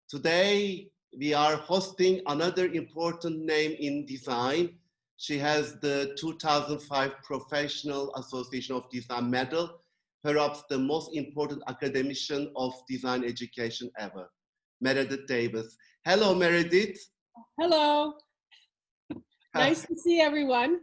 Today, we are hosting another important name in design. She has the 2005 Professional Association of Design Medal, perhaps the most important academician of design education ever, Meredith Davis. Hello, Meredith. Hello. Nice to see everyone.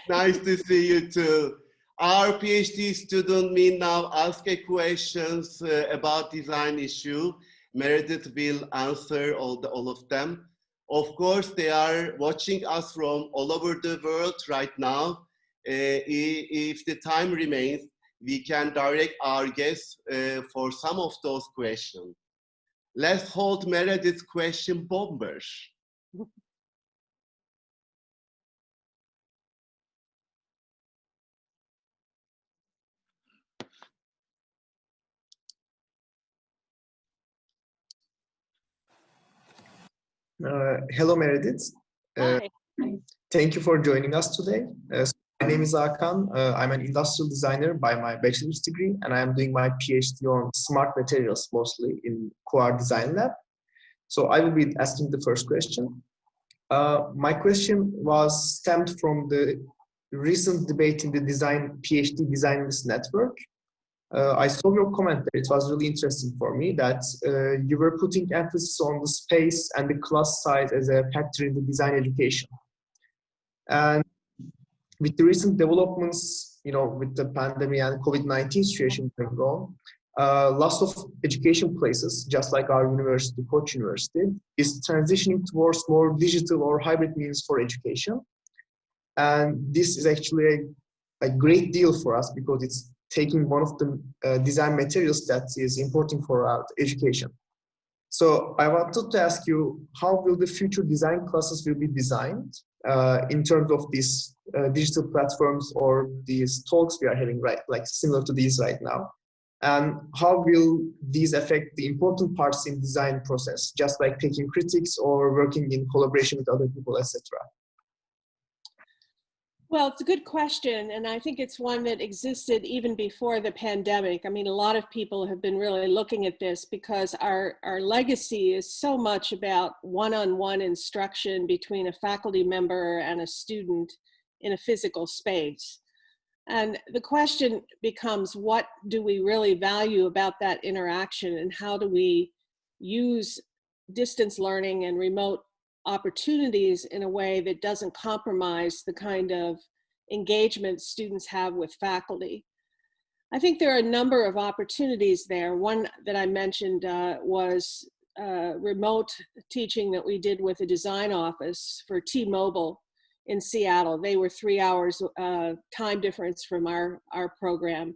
Nice to see you too. Our PhD student may now ask a questions about design issue. Meredith will answer all of them. Of course, they are watching us from all over the world right now. If the time remains, we can direct our guests for some of those questions. Let's hold Meredith's question bombers. Hello, Meredith. Hi. Thank you for joining us today. My name is Hakan. I'm an industrial designer by my bachelor's degree, and I am doing my PhD on smart materials, mostly in QR Design Lab. So I will be asking the first question. My question was stemmed from the recent debate in the PhD designers network. I saw your comment there. It was really interesting for me that you were putting emphasis on the space and the class size as a factor in the design education. And with the recent developments, with the pandemic and COVID-19 situation going on, lots of education places, just like our university, Koç University, is transitioning towards more digital or hybrid means for education. And this is actually a great deal for us because it's taking one of the design materials that is important for our education. So I wanted to ask you, how will the future design classes will be designed in terms of these digital platforms or these talks we are having, right, like similar to these right now? And how will these affect the important parts in design process, just like taking critiques or working in collaboration with other people, etc.? Well, it's a good question, and I think it's one that existed even before the pandemic. I mean, a lot of people have been really looking at this because our legacy is so much about one-on-one instruction between a faculty member and a student in a physical space. And the question becomes, what do we really value about that interaction, and how do we use distance learning and remote opportunities in a way that doesn't compromise the kind of engagement students have with faculty? I think there are a number of opportunities there. One that I mentioned was remote teaching that we did with a design office for T-Mobile in Seattle. They were 3 hours time difference from our program.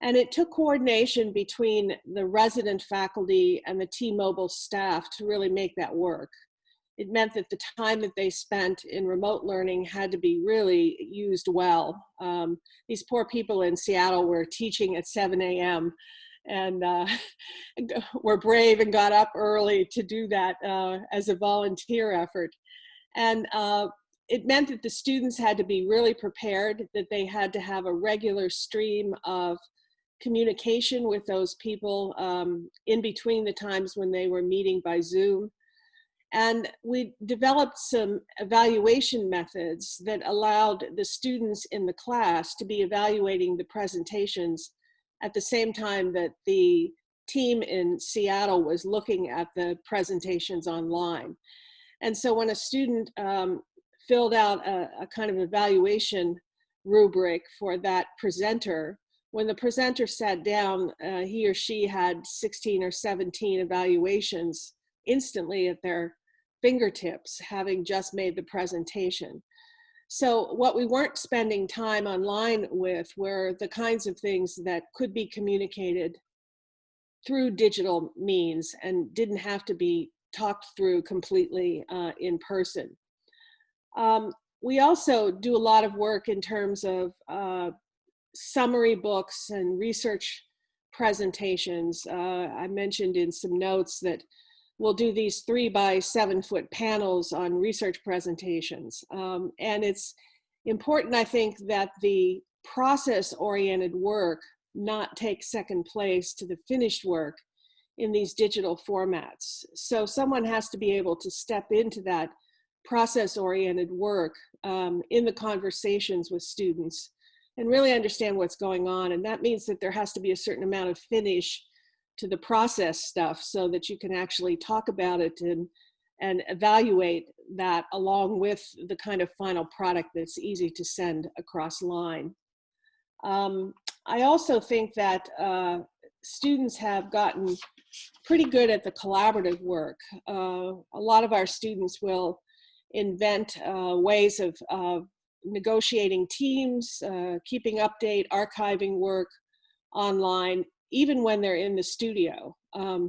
And it took coordination between the resident faculty and the T-Mobile staff to really make that work. It meant that the time that they spent in remote learning had to be really used well. These poor people in Seattle were teaching at 7 a.m. and were brave and got up early to do that as a volunteer effort. And it meant that the students had to be really prepared, that they had to have a regular stream of communication with those people in between the times when they were meeting by Zoom. And we developed some evaluation methods that allowed the students in the class to be evaluating the presentations at the same time that the team in Seattle was looking at the presentations online. And so when a student filled out a kind of evaluation rubric for that presenter, when the presenter sat down, he or she had 16 or 17 evaluations instantly at their fingertips, having just made the presentation. So what we weren't spending time online with were the kinds of things that could be communicated through digital means and didn't have to be talked through completely in person. We also do a lot of work in terms of summary books and research presentations. I mentioned in some notes that we'll do these 3 by 7 foot panels on research presentations. And it's important, I think, that the process-oriented work not take second place to the finished work in these digital formats. So someone has to be able to step into that process-oriented work in the conversations with students and really understand what's going on. And that means that there has to be a certain amount of finish to the process stuff so that you can actually talk about it and evaluate that along with the kind of final product that's easy to send across line. I also think that students have gotten pretty good at the collaborative work. A lot of our students will invent ways of negotiating teams, keeping update, archiving work online, even when they're in the studio.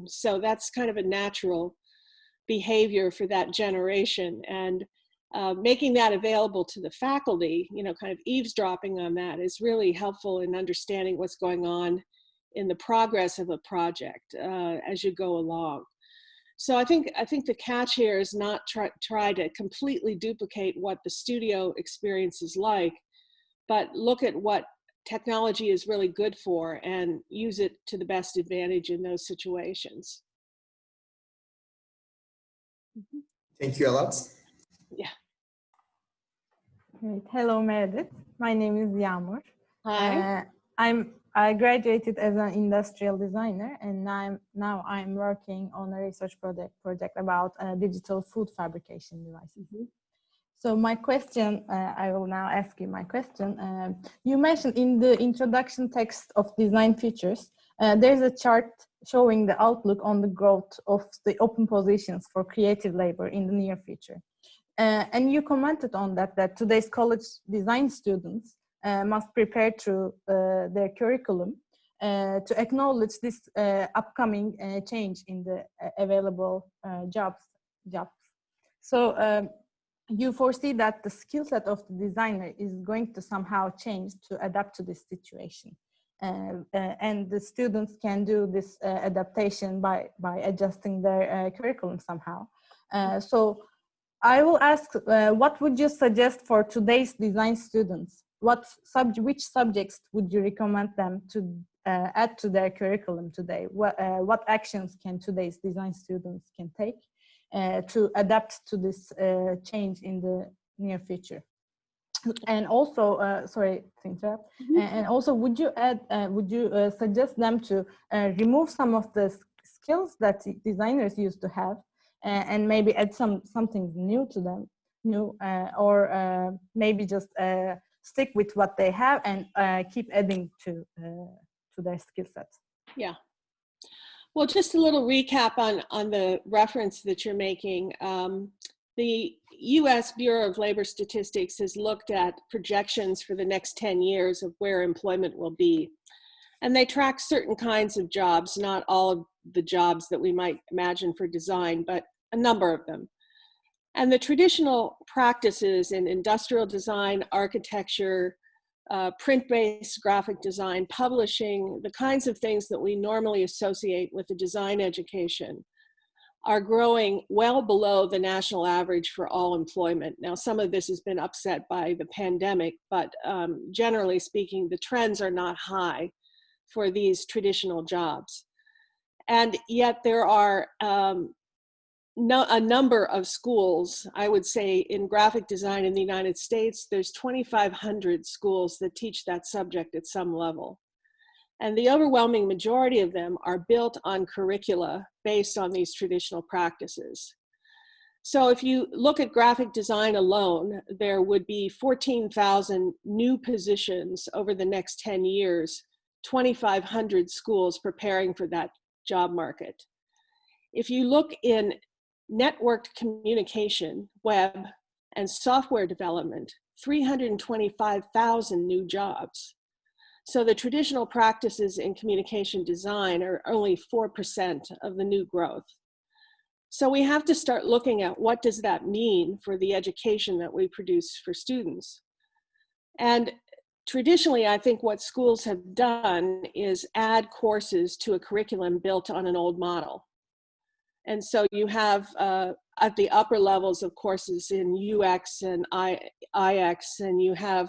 So that's kind of a natural behavior for that generation. And making that available to the faculty, kind of eavesdropping on that is really helpful in understanding what's going on in the progress of a project as you go along. So I think the catch here is not try to completely duplicate what the studio experience is like, but look at what technology is really good for and use it to the best advantage in those situations. Thank you a lot. Yeah. Great. Hello, Meredith. My name is Yağmur. Hi. I graduated as an industrial designer, and now I'm working on a research project about digital food fabrication devices. Mm-hmm. So my question, I will now ask you my question. You mentioned in the introduction text of design features, there's a chart showing the outlook on the growth of the open positions for creative labor in the near future. And you commented on that today's college design students must prepare through their curriculum to acknowledge this upcoming change in the available jobs. So you foresee that the skill set of the designer is going to somehow change to adapt to this situation. And the students can do this adaptation by adjusting their curriculum somehow. So I will ask, what would you suggest for today's design students? Which subjects would you recommend them to add to their curriculum today? What actions can today's design students can take to adapt to this change in the near future? And also, sorry to interrupt. Mm-hmm. And also, would you suggest them to remove some of the skills that designers used to have, and maybe add something new to them, or maybe just stick with what they have and keep adding to their skill sets? Yeah. Well, just a little recap on the reference that you're making. The US Bureau of Labor Statistics has looked at projections for the next 10 years of where employment will be. And they track certain kinds of jobs, not all of the jobs that we might imagine for design, but a number of them. And the traditional practices in industrial design, architecture, print-based graphic design, publishing, the kinds of things that we normally associate with a design education are growing well below the national average for all employment. Now, some of this has been upset by the pandemic, but generally speaking, the trends are not high for these traditional jobs. And yet there are a number of schools, I would say in graphic design in the United States, there's 2,500 schools that teach that subject at some level. And the overwhelming majority of them are built on curricula based on these traditional practices. So if you look at graphic design alone, there would be 14,000 new positions over the next 10 years, 2,500 schools preparing for that job market. If you look in networked communication, web, and software development, 325,000 new jobs. So the traditional practices in communication design are only 4% of the new growth. So we have to start looking at what does that mean for the education that we produce for students. And traditionally, I think what schools have done is add courses to a curriculum built on an old model. And so you have at the upper levels of courses in UX and IX, and you have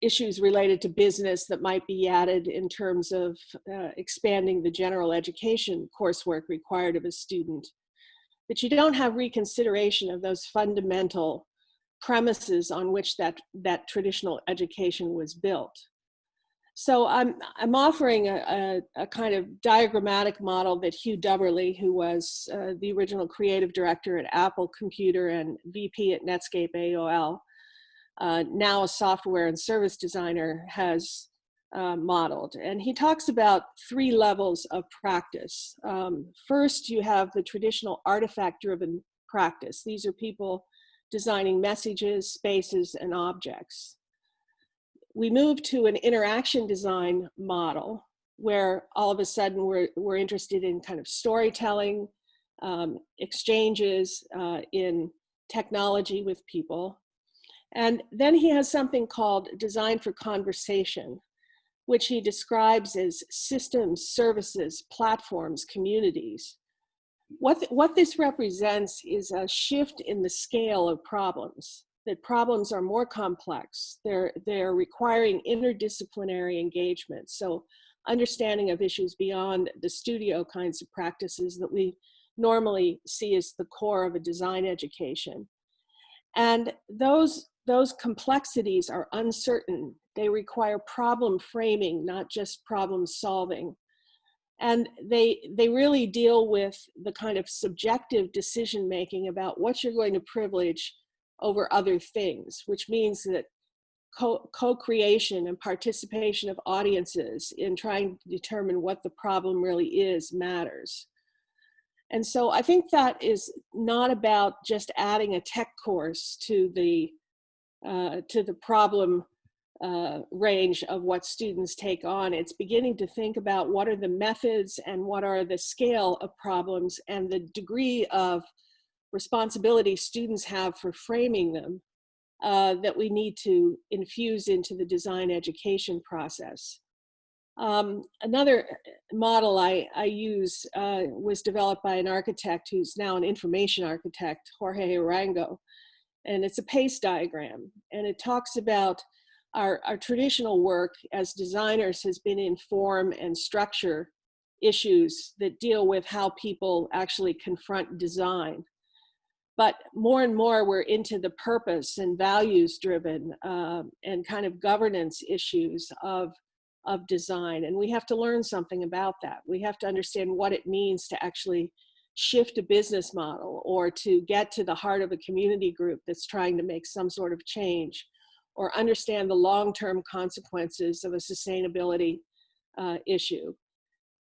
issues related to business that might be added in terms of expanding the general education coursework required of a student. But you don't have reconsideration of those fundamental premises on which that traditional education was built. So I'm offering a kind of diagrammatic model that Hugh Dubberly, who was the original creative director at Apple Computer and VP at Netscape AOL, now a software and service designer, has modeled. And he talks about 3 levels of practice. First, you have the traditional artifact-driven practice. These are people designing messages, spaces, and objects. We move to an interaction design model where all of a sudden we're interested in kind of storytelling, exchanges in technology with people. And then he has something called design for conversation, which he describes as systems, services, platforms, communities. What this represents is a shift in the scale of problems, that problems are more complex. They're requiring interdisciplinary engagement. So understanding of issues beyond the studio kinds of practices that we normally see as the core of a design education. And those complexities are uncertain. They require problem framing, not just problem solving. And they really deal with the kind of subjective decision making about what you're going to privilege over other things, which means that co-creation and participation of audiences in trying to determine what the problem really is matters. And so I think that is not about just adding a tech course to the problem range of what students take on. It's beginning to think about what are the methods and what are the scale of problems and the degree of responsibility students have for framing them that we need to infuse into the design education process. Another model I use was developed by an architect who's now an information architect, Jorge Arango, and it's a PACE diagram, and it talks about our traditional work as designers has been in form and structure issues that deal with how people actually confront design. But more and more we're into the purpose and values driven and kind of governance issues of design. And we have to learn something about that. We have to understand what it means to actually shift a business model or to get to the heart of a community group that's trying to make some sort of change, or understand the long-term consequences of a sustainability issue.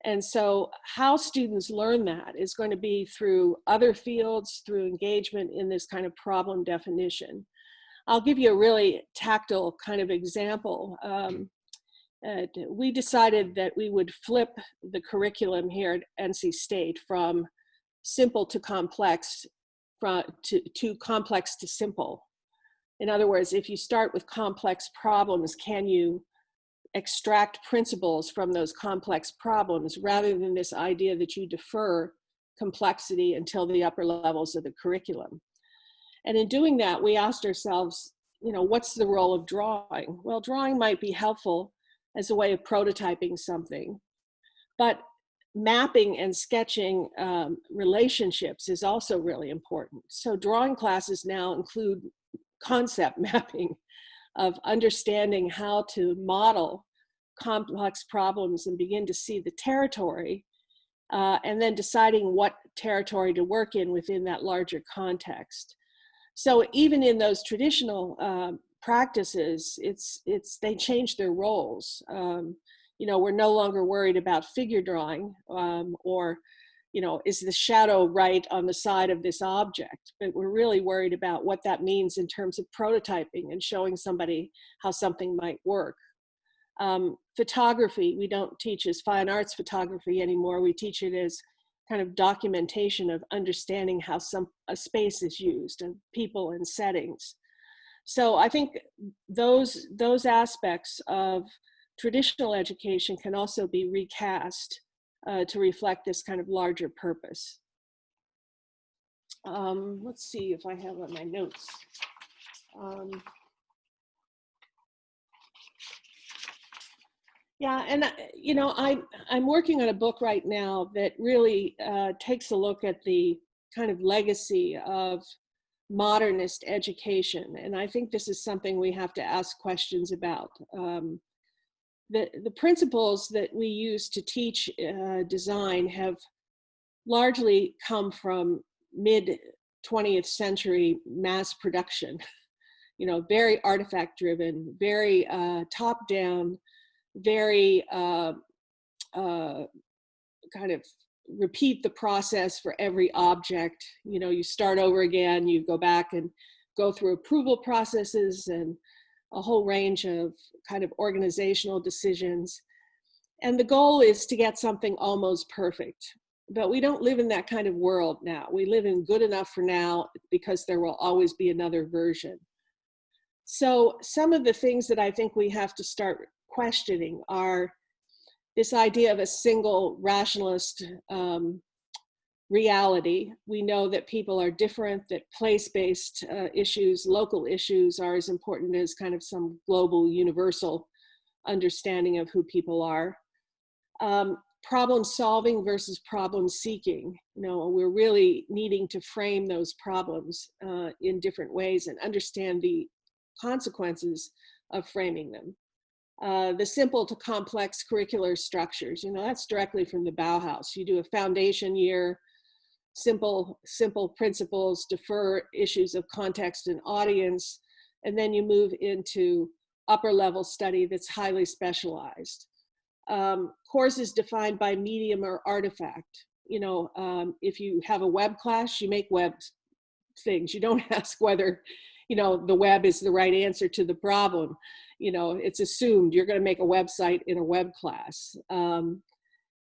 And so how students learn that is going to be through other fields, through engagement in this kind of problem definition. I'll give you a really tactile kind of example. We decided that we would flip the curriculum here at NC State from simple to complex, to complex to simple. In other words, if you start with complex problems, can you extract principles from those complex problems rather than this idea that you defer complexity until the upper levels of the curriculum? And in doing that, we asked ourselves, what's the role of drawing? Well, drawing might be helpful as a way of prototyping something, but mapping and sketching relationships is also really important. So drawing classes now include concept mapping of understanding how to model complex problems and begin to see the territory, and then deciding what territory to work in within that larger context. So even in those traditional practices, they change their roles. We're no longer worried about figure drawing or is the shadow right on the side of this object? But we're really worried about what that means in terms of prototyping and showing somebody how something might work. Photography, we don't teach as fine arts photography anymore. We teach it as kind of documentation of understanding how a space is used and people and settings. So I think those aspects of traditional education can also be recast to reflect this kind of larger purpose. Let's see if I have on my notes. Yeah, and you know, I'm working on a book right now that really takes a look at the kind of legacy of modernist education, and I think this is something we have to ask questions about. The principles that we use to teach design have largely come from mid 20th century mass production. You know, very artifact driven, very top down, very kind of repeat the process for every object. You know, you start over again, you go back and go through approval processes and a whole range of kind of organizational decisions. And the goal is to get something almost perfect. But we don't live in that kind of world now. We live in good enough for now because there will always be another version. So some of the things that I think we have to start questioning are this idea of a single rationalist reality. We know that people are different, that place-based issues, local issues are as important as kind of some global universal understanding of who people are. Problem solving versus problem seeking. You know, we're really needing to frame those problems in different ways and understand the consequences of framing them. The simple to complex curricular structures, you know, that's directly from the Bauhaus. You do a foundation year, simple principles, defer issues of context and audience, and then you move into upper level study that's highly specialized. Courses defined by medium or artifact. You know, if you have a web class, you make web things. You don't ask whether, you know, the web is the right answer to the problem. You know, it's assumed you're going to make a website in a web class.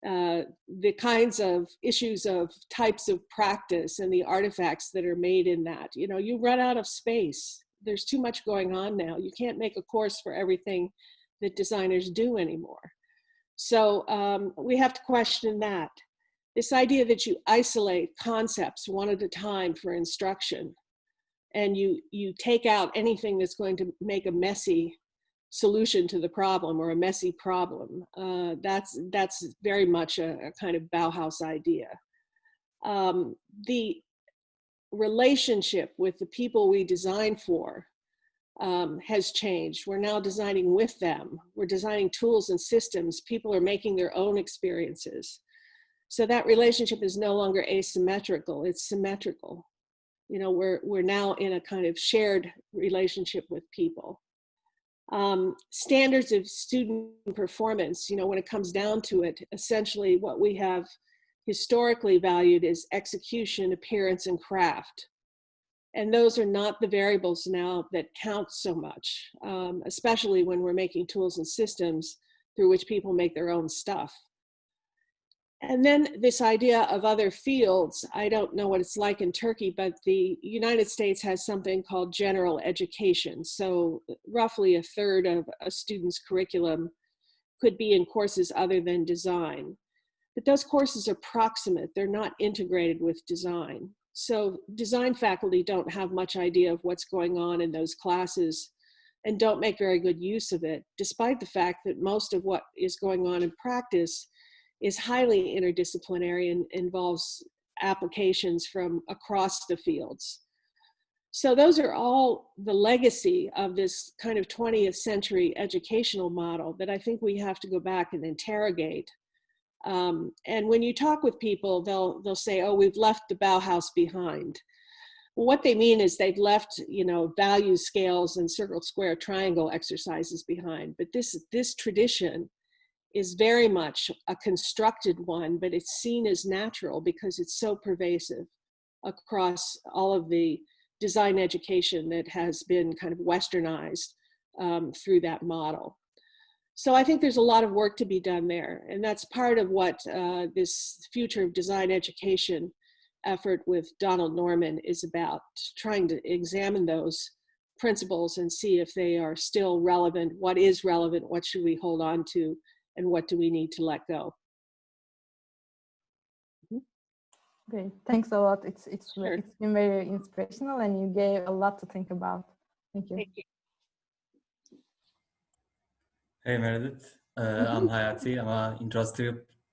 The kinds of issues of types of practice and the artifacts that are made in that, you know, you run out of space. There's too much going on now. You can't make a course for everything that designers do anymore. So we have to question that. This idea that you isolate concepts one at a time for instruction, and you take out anything that's going to make a messy solution to the problem or a messy problem. That's very much a kind of Bauhaus idea. The relationship with the people we design for has changed. We're now designing with them. We're designing tools and systems. People are making their own experiences. So that relationship is no longer asymmetrical, it's symmetrical. You know, we're now in a kind of shared relationship with people. Standards of student performance, you know, when it comes down to it, essentially what we have historically valued is execution, appearance, and craft. And those are not the variables now that count so much, especially when we're making tools and systems through which people make their own stuff. And then this idea of other fields, I don't know what it's like in Turkey, but the United States has something called general education. So roughly a third of a student's curriculum could be in courses other than design. But those courses are proximate, they're not integrated with design. So design faculty don't have much idea of what's going on in those classes and don't make very good use of it, despite the fact that most of what is going on in practice is highly interdisciplinary and involves applications from across the fields. So those are all the legacy of this kind of 20th century educational model that I think we have to go back and interrogate. And when you talk with people, they'll say, oh, we've left the Bauhaus behind. Well, what they mean is they've left, you know, value scales and circle, square, triangle exercises behind. But this tradition is very much a constructed one, but it's seen as natural because it's so pervasive across all of the design education that has been kind of westernized through that model. So I think there's a lot of work to be done there. And that's part of what this future of design education effort with Donald Norman is about, trying to examine those principles and see if they are still relevant, what is relevant, what should we hold on to, and what do we need to let go. Great, thanks a lot. It's Sure. It's been very inspirational, and you gave a lot to think about. Thank you. Thank you. Hey Meredith, I'm Hayati. I'm an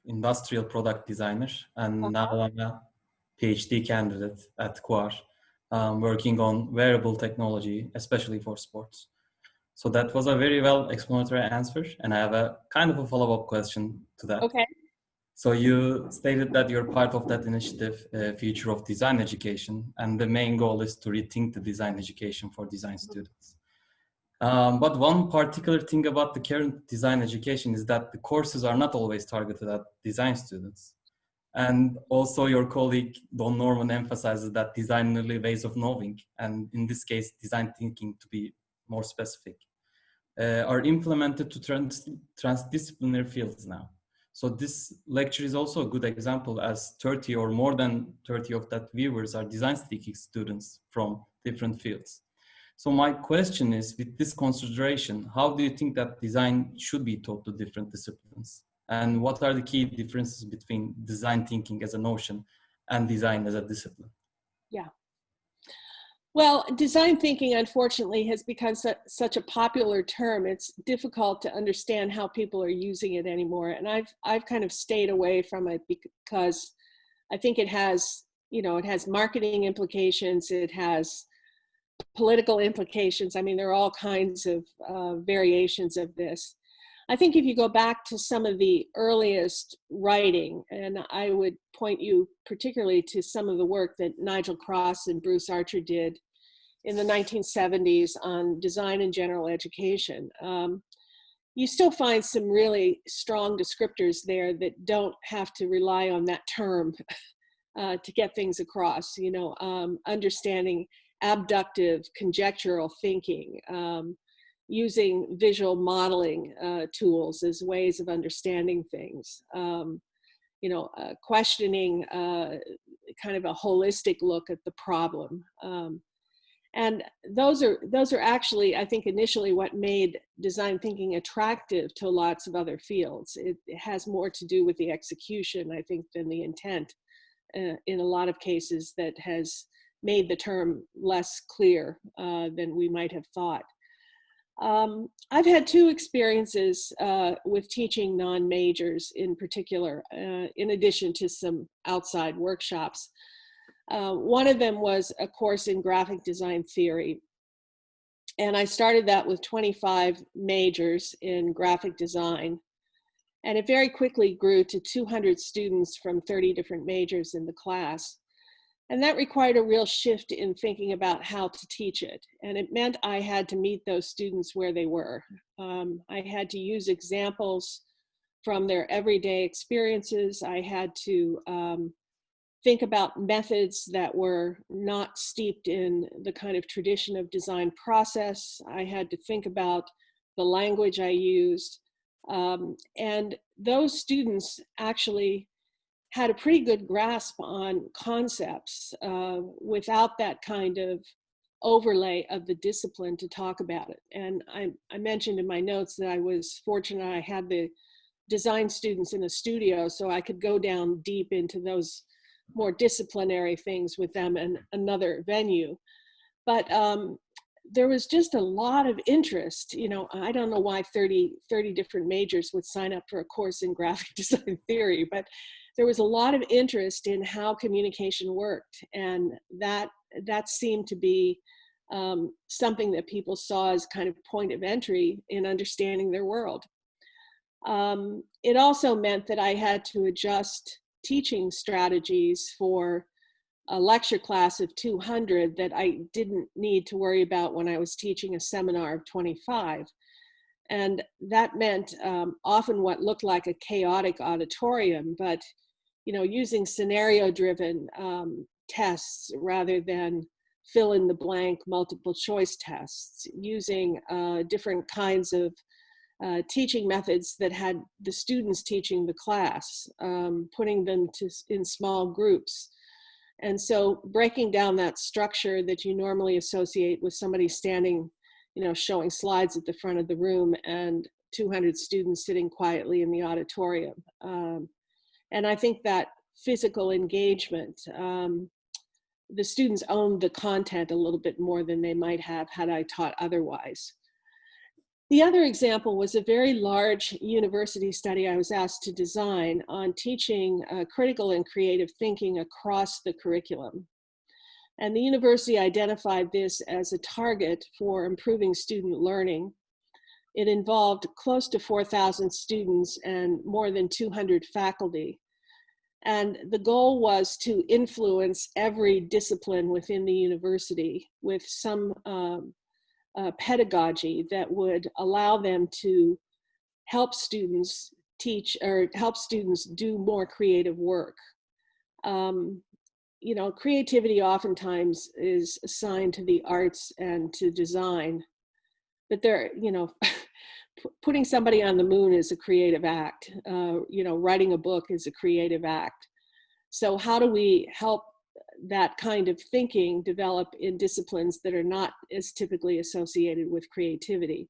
industrial product designer, and now I'm a PhD candidate at QUAR, working on wearable technology, especially for sports. So that was a very well explanatory answer, and I have a kind of a follow-up question to that. Okay. So you stated that you're part of that initiative, Future of Design Education, and the main goal is to rethink the design education for design students. But one particular thing about the current design education is that the courses are not always targeted at design students. And also your colleague, Don Norman, emphasizes that designerly ways of knowing, and in this case, design thinking to be more specific, are implemented to transdisciplinary fields now. So this lecture is also a good example, as 30 or more than 30 of that viewers are design thinking students from different fields. So my question is, with this consideration, how do you think that design should be taught to different disciplines? And what are the key differences between design thinking as a notion and design as a discipline? Yeah. Well, design thinking, unfortunately, has become such a popular term. It's difficult to understand how people are using it anymore. And I've kind of stayed away from it because I think it has, it has marketing implications. It has political implications. I mean, there are all kinds of variations of this. I think if you go back to some of the earliest writing, and I would point you particularly to some of the work that Nigel Cross and Bruce Archer did in the 1970s on design and general education, you still find some really strong descriptors there that don't have to rely on that term to get things across, understanding abductive, conjectural thinking, using visual modeling tools as ways of understanding things, questioning kind of a holistic look at the problem. And those are actually, I think, initially what made design thinking attractive to lots of other fields. It has more to do with the execution, I think, than the intent in a lot of cases that has made the term less clear than we might have thought. I've had two experiences with teaching non-majors in particular, in addition to some outside workshops. One of them was a course in graphic design theory. And I started that with 25 majors in graphic design. And it very quickly grew to 200 students from 30 different majors in the class. And that required a real shift in thinking about how to teach it. And it meant I had to meet those students where they were. I had to use examples from their everyday experiences. I had to think about methods that were not steeped in the kind of tradition of design process. I had to think about the language I used. And those students actually had a pretty good grasp on concepts without that kind of overlay of the discipline to talk about it. And I mentioned in my notes that I was fortunate I had the design students in the studio, so I could go down deep into those more disciplinary things with them in another venue. But there was just a lot of interest. I don't know why 30 different majors would sign up for a course in graphic design theory, but there was a lot of interest in how communication worked. And that seemed to be something that people saw as kind of point of entry in understanding their world. It also meant that I had to adjust teaching strategies for a lecture class of 200 that I didn't need to worry about when I was teaching a seminar of 25. And that meant often what looked like a chaotic auditorium, but using scenario-driven tests rather than fill in the blank multiple choice tests, using different kinds of teaching methods that had the students teaching the class, putting them in small groups. And so breaking down that structure that you normally associate with somebody standing, showing slides at the front of the room and 200 students sitting quietly in the auditorium. And I think that physical engagement, the students owned the content a little bit more than they might have had I taught otherwise. The other example was a very large university study I was asked to design on teaching critical and creative thinking across the curriculum. And the university identified this as a target for improving student learning. It involved close to 4,000 students and more than 200 faculty. And the goal was to influence every discipline within the university with some pedagogy that would allow them to help students teach or help students do more creative work. You know, creativity oftentimes is assigned to the arts and to design, but they're, you know, putting somebody on the moon is a creative act. You know, writing a book is a creative act. So how do we help that kind of thinking develop in disciplines that are not as typically associated with creativity?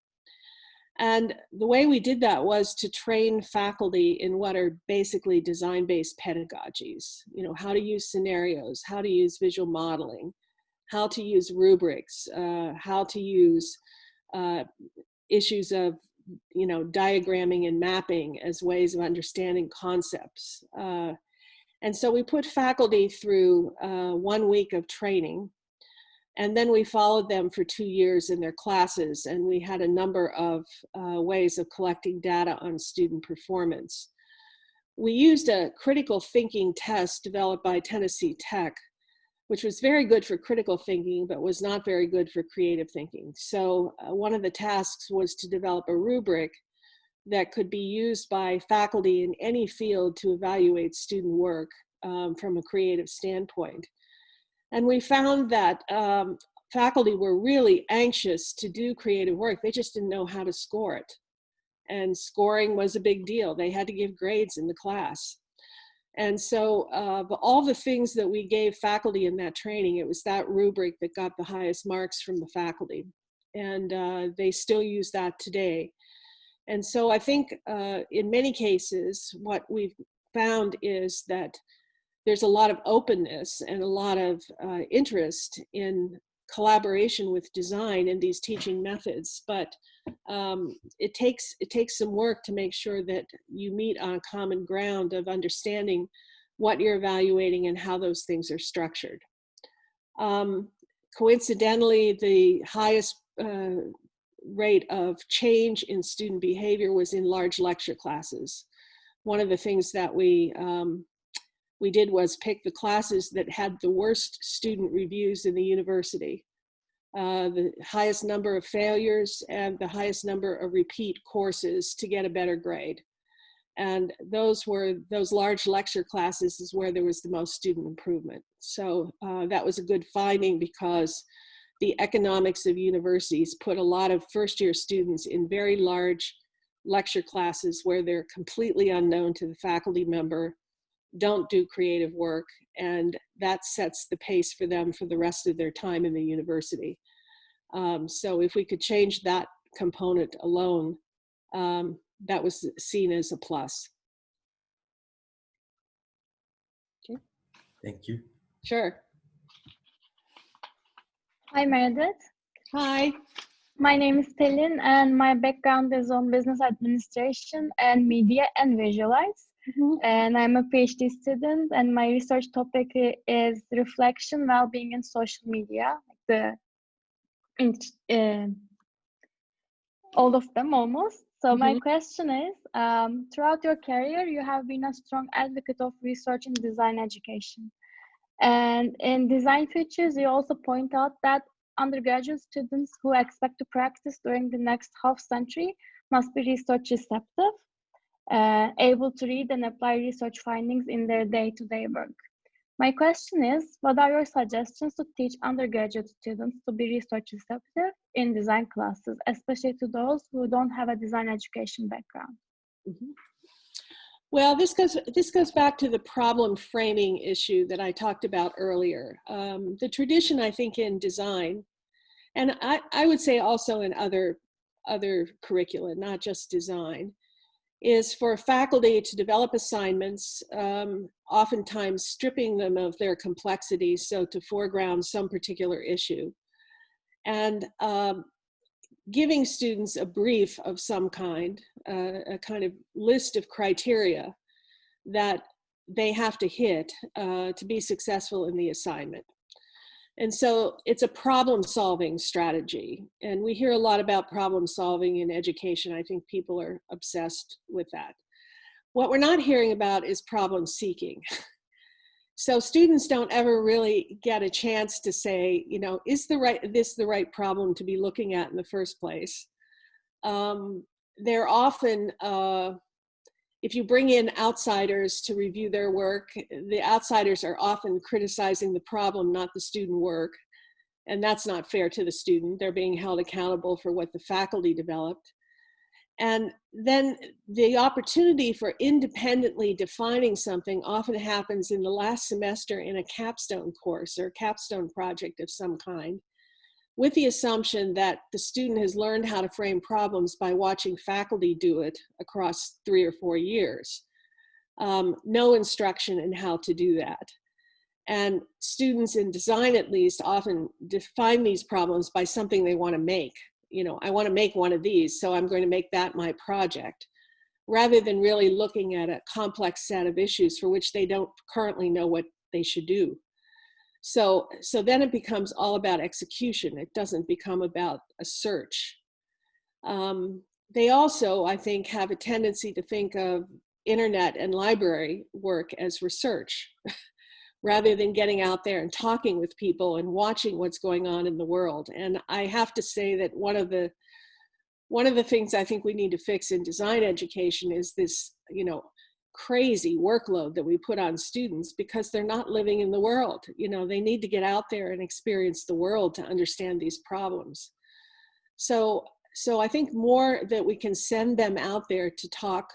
And the way we did that was to train faculty in what are basically design-based pedagogies. You know, how to use scenarios, how to use visual modeling, how to use rubrics, how to use issues of, you know, diagramming and mapping as ways of understanding concepts. And so we put faculty through 1 week of training, and then we followed them for 2 years in their classes, and we had a number of ways of collecting data on student performance. We used a critical thinking test developed by Tennessee Tech, which was very good for critical thinking, but was not very good for creative thinking. So one of the tasks was to develop a rubric that could be used by faculty in any field to evaluate student work from a creative standpoint. And we found that faculty were really anxious to do creative work. They just didn't know how to score it. And scoring was a big deal. They had to give grades in the class. And so all the things that we gave faculty in that training, it was that rubric that got the highest marks from the faculty. And they still use that today. And so I think in many cases, what we've found is that there's a lot of openness and a lot of interest in collaboration with design in these teaching methods, but it takes some work to make sure that you meet on a common ground of understanding what you're evaluating and how those things are structured. Coincidentally, the highest rate of change in student behavior was in large lecture classes. One of the things that we did was pick the classes that had the worst student reviews in the university, the highest number of failures and the highest number of repeat courses to get a better grade. And those large lecture classes is where there was the most student improvement. So that was a good finding because the economics of universities put a lot of first-year students in very large lecture classes where they're completely unknown to the faculty member, don't do creative work, and that sets the pace for them for the rest of their time in the university. So if we could change that component alone, that was seen as a plus. Okay. Thank you. Sure. Hi, Meredith. Hi. My name is Pelin, and my background is on business administration and media and visualize. And I'm a PhD student, and my research topic is reflection, well-being, and social media. All of them almost. So my question is, throughout your career, you have been a strong advocate of research in design education. And in Design Futures, you also point out that undergraduate students who expect to practice during the next half century must be research receptive, able to read and apply research findings in their day-to-day work. My question is, what are your suggestions to teach undergraduate students to be research receptive in design classes, especially to those who don't have a design education background? Well, this goes back to the problem framing issue that I talked about earlier. The tradition, I think, in design, and I would say also in other curricula, not just design, is for faculty to develop assignments, oftentimes stripping them of their complexity, so to foreground some particular issue. And giving students a brief of some kind, a kind of list of criteria that they have to hit to be successful in the assignment. And so it's a problem-solving strategy. And we hear a lot about problem-solving in education. I think people are obsessed with that. What we're not hearing about is problem-seeking. So students don't ever really get a chance to say, you know, is this the right problem to be looking at in the first place? They're often, if you bring in outsiders to review their work, the outsiders are often criticizing the problem, not the student work. And that's not fair to the student. They're being held accountable for what the faculty developed. And then the opportunity for independently defining something often happens in the last semester in a capstone course or capstone project of some kind, with the assumption that the student has learned how to frame problems by watching faculty do it across 3 or 4 years. No instruction in how to do that. And students in design, at least, often define these problems by something they want to make. You know, I want to make one of these, so I'm going to make that my project, rather than really looking at a complex set of issues for which they don't currently know what they should do. So then it becomes all about execution. It doesn't become about a search. They also, I think, have a tendency to think of internet and library work as research, rather than getting out there and talking with people and watching what's going on in the world. And I have to say that one of the things I think we need to fix in design education is this, you know, crazy workload that we put on students because they're not living in the world. You know, they need to get out there and experience the world to understand these problems. So I think more that we can send them out there to talk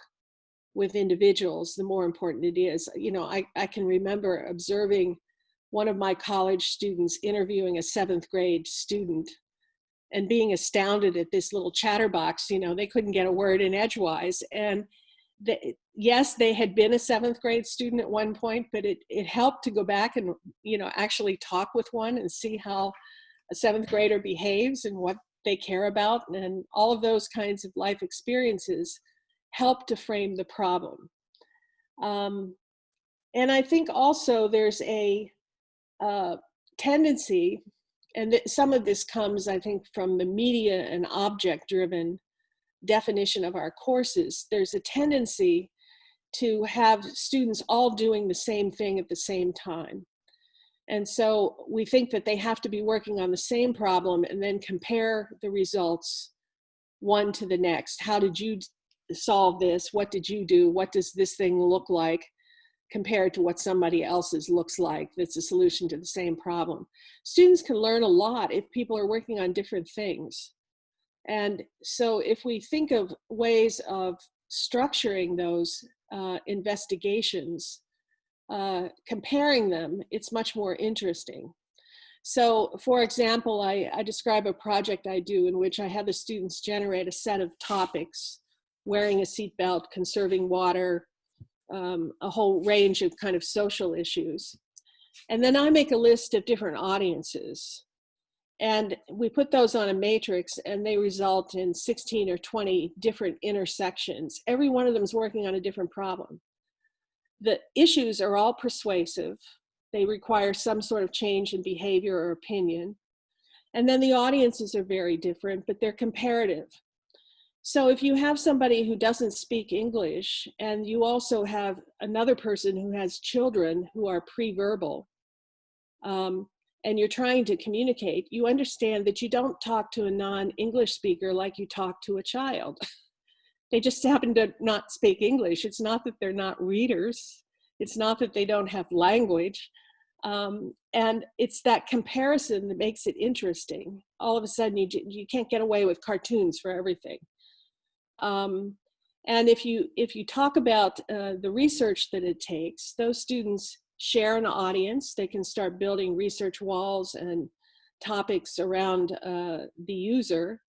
with individuals, the more important it is. You know, I can remember observing one of my college students interviewing a 7th grade student and being astounded at this little chatterbox. You know, they couldn't get a word in edgewise. And yes, they had been a 7th grade student at one point, but it helped to go back and, you know, actually talk with one and see how a 7th grader behaves and what they care about. And all of those kinds of life experiences help to frame the problem. And I think also there's a tendency, and some of this comes, I think, from the media and object-driven definition of our courses. There's a tendency to have students all doing the same thing at the same time. And so we think that they have to be working on the same problem and then compare the results one to the next. How did you solve this? What did you do? What does this thing look like compared to what somebody else's looks like that's a solution to the same problem? Students can learn a lot if people are working on different things. And so if we think of ways of structuring those investigations, comparing them, it's much more interesting. So for example, I describe a project I do in which I have the students generate a set of topics: wearing a seatbelt, conserving water, a whole range of kind of social issues. And then I make a list of different audiences. And we put those on a matrix and they result in 16 or 20 different intersections. Every one of them is working on a different problem. The issues are all persuasive. They require some sort of change in behavior or opinion. And then the audiences are very different, but they're comparative. So if you have somebody who doesn't speak English and you also have another person who has children who are pre-verbal, and you're trying to communicate, you understand that you don't talk to a non-English speaker like you talk to a child. They just happen to not speak English. It's not that they're not readers. It's not that they don't have language. And it's that comparison that makes it interesting. All of a sudden, you can't get away with cartoons for everything. And if you talk about the research that it takes, those students share an audience. They can start building research walls and topics around the user.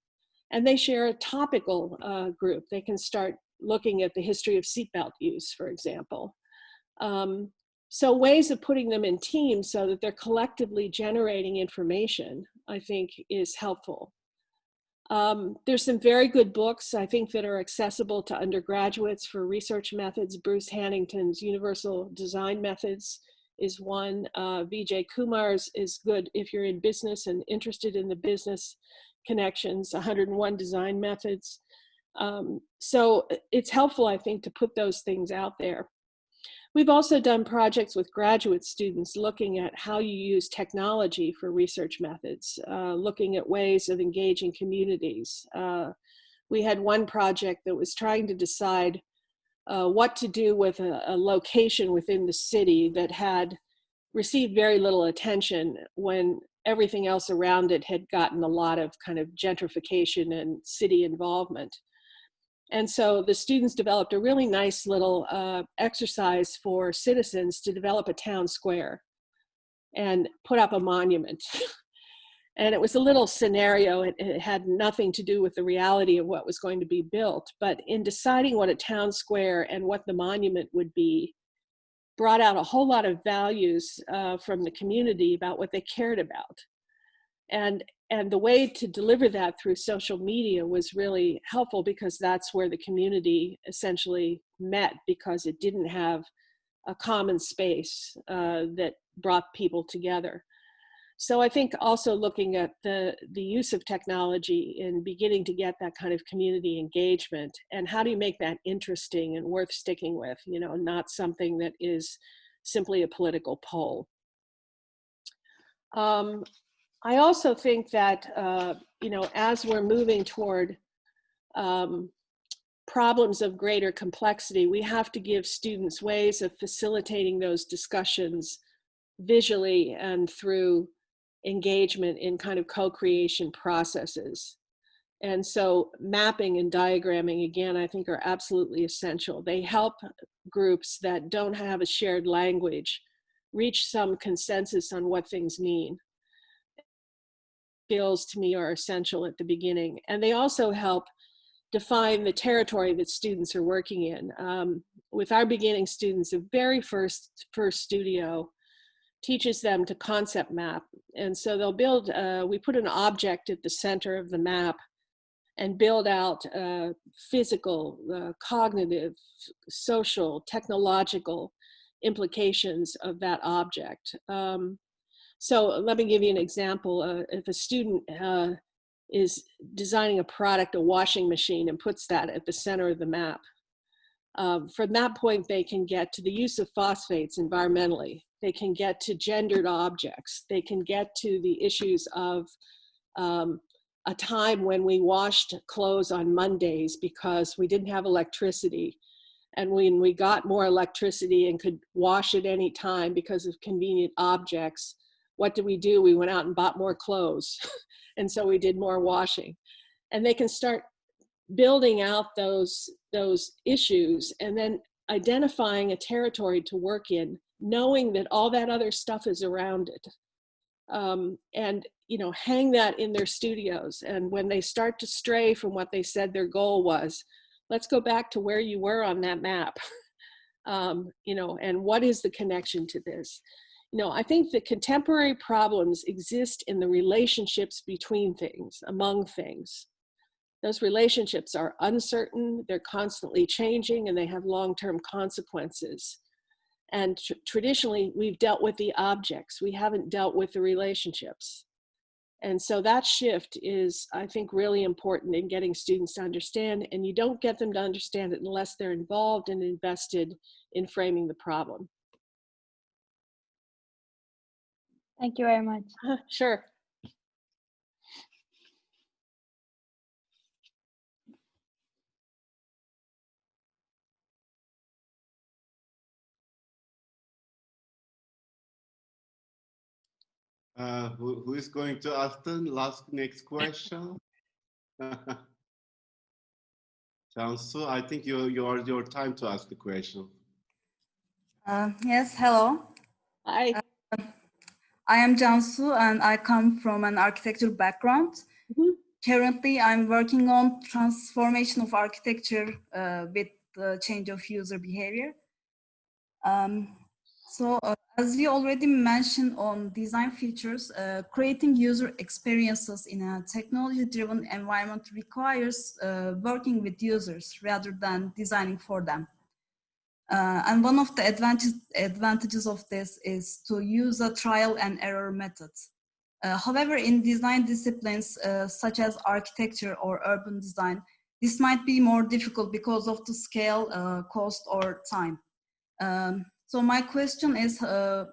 And they share a topical group. They can start looking at the history of seatbelt use, for example. So ways of putting them in teams so that they're collectively generating information, I think, is helpful. There's some very good books, I think, that are accessible to undergraduates for research methods. Bruce Hannington's Universal Design Methods is one. Vijay Kumar's is good if you're in business and interested in the business connections, 101 Design Methods. So it's helpful, I think, to put those things out there. We've also done projects with graduate students looking at how you use technology for research methods, looking at ways of engaging communities. We had one project that was trying to decide what to do with a location within the city that had received very little attention when everything else around it had gotten a lot of kind of gentrification and city involvement. And so the students developed a really nice little exercise for citizens to develop a town square and put up a monument. And it was a little scenario. It had nothing to do with the reality of what was going to be built. But in deciding what a town square and what the monument would be, brought out a whole lot of values from the community about what they cared about. And the way to deliver that through social media was really helpful because that's where the community essentially met, because it didn't have a common space that brought people together. So I think also looking at the use of technology and beginning to get that kind of community engagement, and how do you make that interesting and worth sticking with, you know, not something that is simply a political poll. I also think that, you know, as we're moving toward problems of greater complexity, we have to give students ways of facilitating those discussions visually and through engagement in kind of co-creation processes. And so mapping and diagramming, again, I think are absolutely essential. They help groups that don't have a shared language reach some consensus on what things mean. Skills to me are essential at the beginning. And they also help define the territory that students are working in. With our beginning students, the very first studio teaches them to concept map. And so they'll build, we put an object at the center of the map and build out physical, cognitive, social, technological implications of that object. So let me give you an example. If a student is designing a product, a washing machine, and puts that at the center of the map, from that point, they can get to the use of phosphates environmentally. They can get to gendered objects. They can get to the issues of a time when we washed clothes on Mondays because we didn't have electricity. And when we got more electricity and could wash at any time because of convenient objects, what did we do? We went out and bought more clothes. And so we did more washing. And they can start building out those issues and then identifying a territory to work in, knowing that all that other stuff is around it. And, you know, hang that in their studios. And when they start to stray from what they said their goal was, let's go back to where you were on that map. You know, and what is the connection to this? You know, I think the contemporary problems exist in the relationships between things, among things. Those relationships are uncertain, they're constantly changing, and they have long-term consequences. And traditionally, we've dealt with the objects. We haven't dealt with the relationships. And so that shift is, I think, really important in getting students to understand, and you don't get them to understand it unless they're involved and invested in framing the problem. Thank you very much. Sure. Who is going to ask the next question? Cansu, I think your time to ask the question. Yes, hello. Hi. I am Cansu and I come from an architecture background. Currently, I'm working on transformation of architecture with the change of user behavior. So as you already mentioned on design features, creating user experiences in a technology-driven environment requires working with users rather than designing for them. And one of the advantages of this is to use a trial and error method. However, in design disciplines such as architecture or urban design, this might be more difficult because of the scale, cost, or time. So my question is,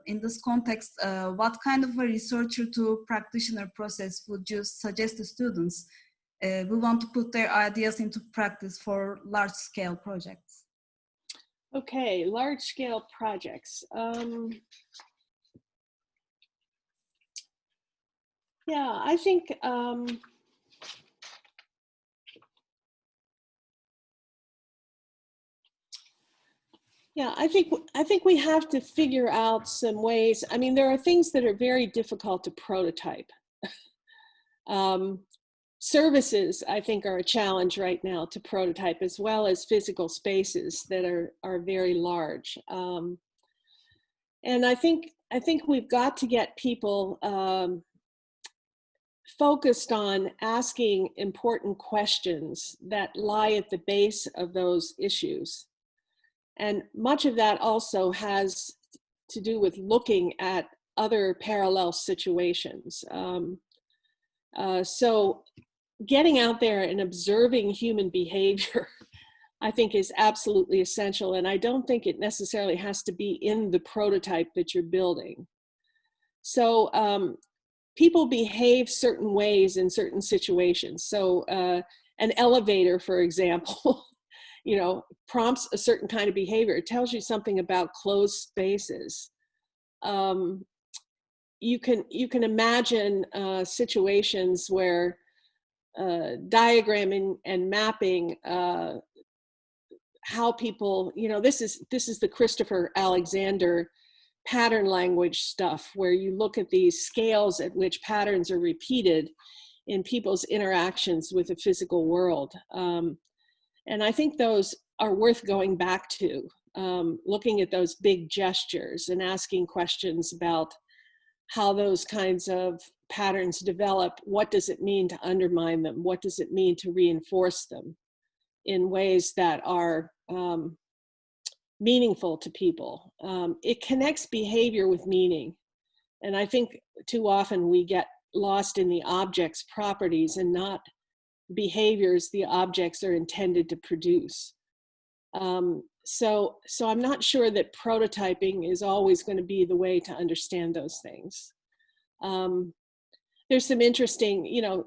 in this context, what kind of a researcher to practitioner process would you suggest to students who want to put their ideas into practice for large-scale projects? Okay, large-scale projects. Yeah, I think yeah, I think we have to figure out some ways. I mean, there are things that are very difficult to prototype. Services, I think, are a challenge right now to prototype, as well as physical spaces that are very large. And I think we've got to get people focused on asking important questions that lie at the base of those issues. And much of that also has to do with looking at other parallel situations. So getting out there and observing human behavior, I think, is absolutely essential. And I don't think it necessarily has to be in the prototype that you're building. So people behave certain ways in certain situations. So an elevator, for example, you know, prompts a certain kind of behavior. It tells you something about closed spaces. You can imagine situations where diagramming and mapping how people, you know, this is the Christopher Alexander pattern language stuff, where you look at these scales at which patterns are repeated in people's interactions with the physical world. And I think those are worth going back to, looking at those big gestures and asking questions about how those kinds of patterns develop. What does it mean to undermine them? What does it mean to reinforce them in ways that are meaningful to people? It connects behavior with meaning. And I think too often we get lost in the object's properties and not behaviors the objects are intended to produce. So I'm not sure that prototyping is always going to be the way to understand those things. There's some interesting, you know,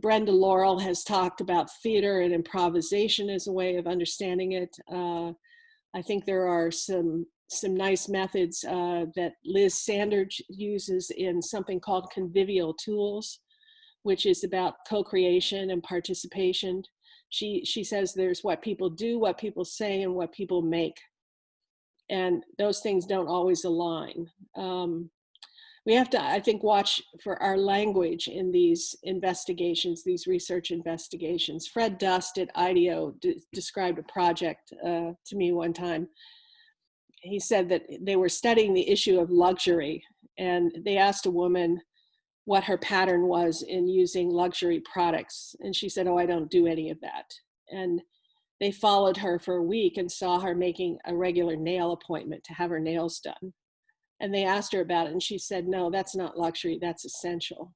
Brenda Laurel has talked about theater and improvisation as a way of understanding it. I think there are some nice methods that Liz Sanders uses in something called Convivial Tools, which is about co-creation and participation. She says there's what people do, what people say, and what people make. And those things don't always align. We have to, I think, watch for our language in these investigations, these research investigations. Fred Dust at IDEO described a project to me one time. He said that they were studying the issue of luxury, and they asked a woman what her pattern was in using luxury products. And she said, "Oh, I don't do any of that." And they followed her for a week and saw her making a regular nail appointment to have her nails done. And they asked her about it, and she said, "No, that's not luxury, that's essential."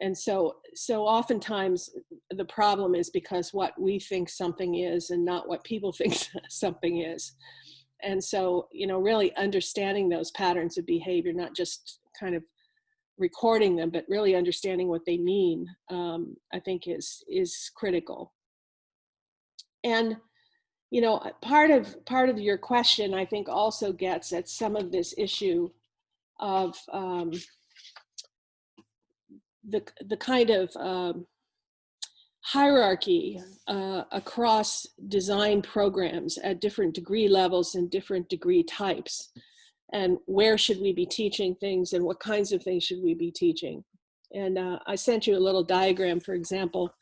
And so oftentimes the problem is because what we think something is and not what people think something is. And so, you know, really understanding those patterns of behavior, not just kind of recording them, but really understanding what they mean, I think is critical. And, you know, part of your question, I think, also gets at some of this issue of the kind of hierarchy across design programs at different degree levels and different degree types. And where should we be teaching things, and what kinds of things should we be teaching? And I sent you a little diagram, for example,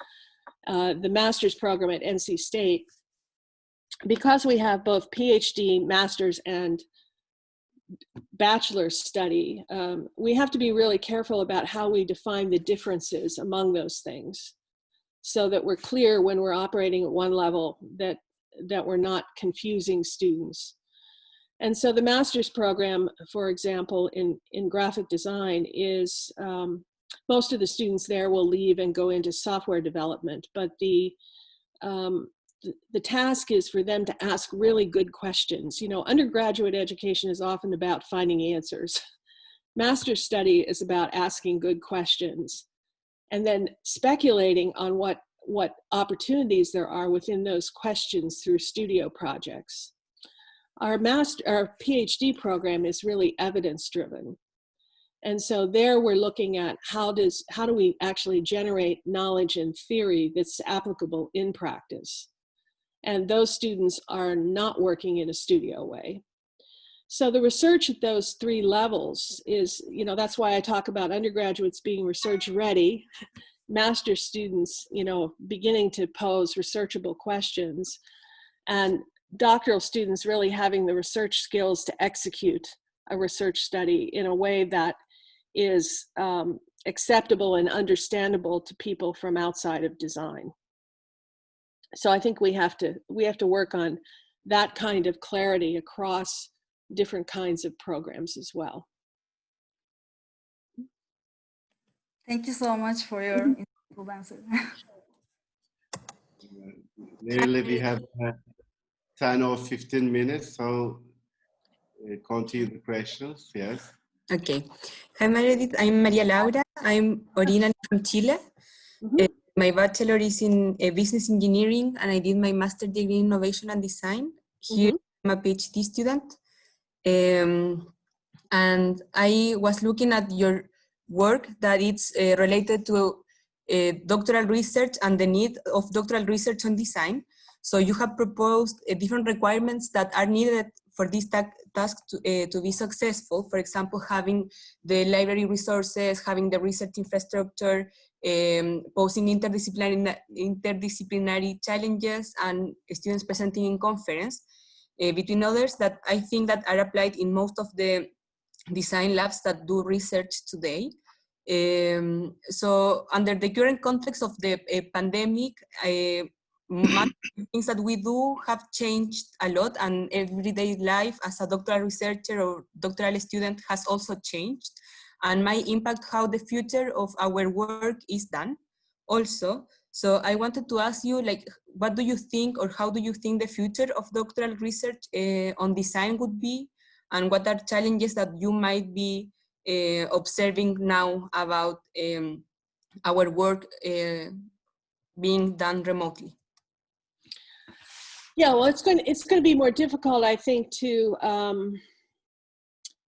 the master's program at NC State. Because we have both PhD, master's, and bachelor's study, we have to be really careful about how we define the differences among those things, so that we're clear when we're operating at one level that we're not confusing students. And so the master's program, for example, in graphic design is, most of the students there will leave and go into software development, but the task is for them to ask really good questions. You know, undergraduate education is often about finding answers. Master's study is about asking good questions and then speculating on what opportunities there are within those questions through studio projects. Our PhD program is really evidence-driven. And so there we're looking at how do we actually generate knowledge and theory that's applicable in practice. And those students are not working in a studio way. So the research at those three levels is, you know, that's why I talk about undergraduates being research ready, master's students, you know, beginning to pose researchable questions, and doctoral students really having the research skills to execute a research study in a way that is acceptable and understandable to people from outside of design. So I think we have to work on that kind of clarity across different kinds of programs as well. Thank you so much for your insightful answer. Nearly we have 10 or 15 minutes, so continue the questions, yes. Okay. Hi, Meredith. I'm Maria Laura. I'm originally from Chile. My bachelor is in business engineering, and I did my master's degree in innovation and design. Here I'm a PhD student. And I was looking at your work that it's related to doctoral research and the need of doctoral research on design. So you have proposed different requirements that are needed for this task to be successful. For example, having the library resources, having the research infrastructure, posing interdisciplinary challenges, and students presenting in conference, between others that I think that are applied in most of the design labs that do research today. So under the current context of the pandemic, much of the things that we do have changed a lot, and everyday life as a doctoral researcher or doctoral student has also changed, and might impact how the future of our work is done also. So I wanted to ask you, like, what do you think, or how do you think the future of doctoral research on design would be, and what are challenges that you might be observing now about our work being done remotely? Yeah, well, it's going to be more difficult, I think, to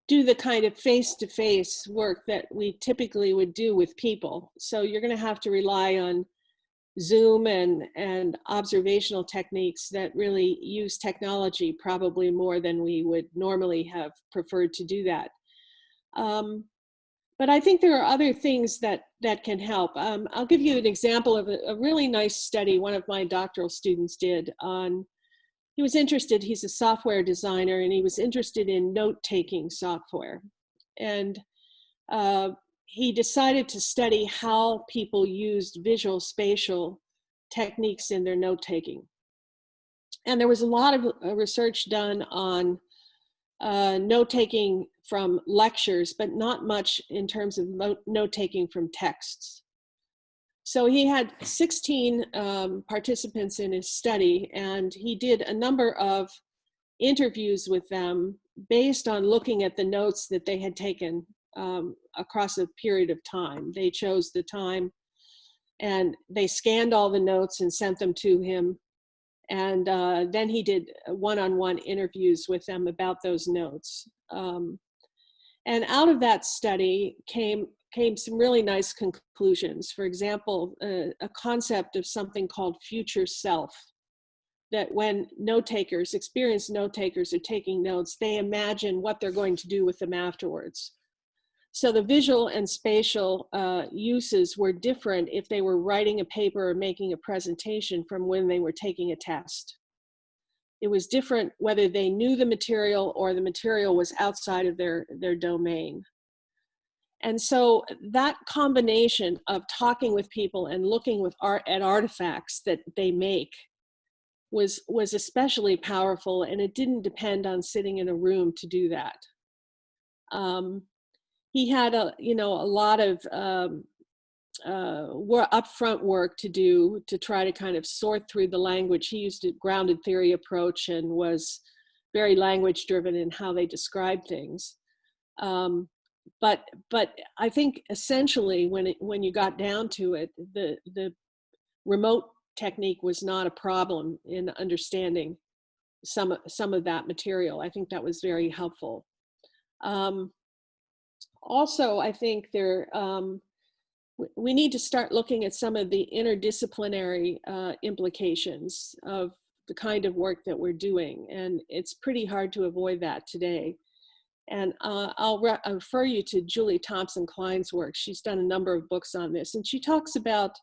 do the kind of face-to-face work that we typically would do with people. So you're going to have to rely on Zoom and observational techniques that really use technology probably more than we would normally have preferred to do that. But I think there are other things that can help. I'll give you an example of a really nice study one of my doctoral students did on, he was interested, he's a software designer, and he was interested in note-taking software. And he decided to study how people used visual spatial techniques in their note-taking. And there was a lot of research done on note-taking from lectures, but not much in terms of note-taking from texts. So he had 16 participants in his study, and he did a number of interviews with them based on looking at the notes that they had taken across a period of time. They chose the time, and they scanned all the notes and sent them to him. And then he did one-on-one interviews with them about those notes. And out of that study came some really nice conclusions. For example, a concept of something called future self, that when note-takers, experienced note-takers are taking notes, they imagine what they're going to do with them afterwards. So the visual and spatial uses were different if they were writing a paper or making a presentation from when they were taking a test. It was different whether they knew the material or the material was outside of their domain. And so that combination of talking with people and looking at artifacts that they make was especially powerful, and it didn't depend on sitting in a room to do that. He had a lot of upfront work to do to try to kind of sort through the language. He used a grounded theory approach and was very language driven in how they describe things. But I think essentially when you got down to it, the remote technique was not a problem in understanding some of that material. I think that was very helpful. Also, I think we need to start looking at some of the interdisciplinary implications of the kind of work that we're doing, and it's pretty hard to avoid that today. And I'll refer you to Julie Thompson-Klein's work. She's done a number of books on this, and she talks about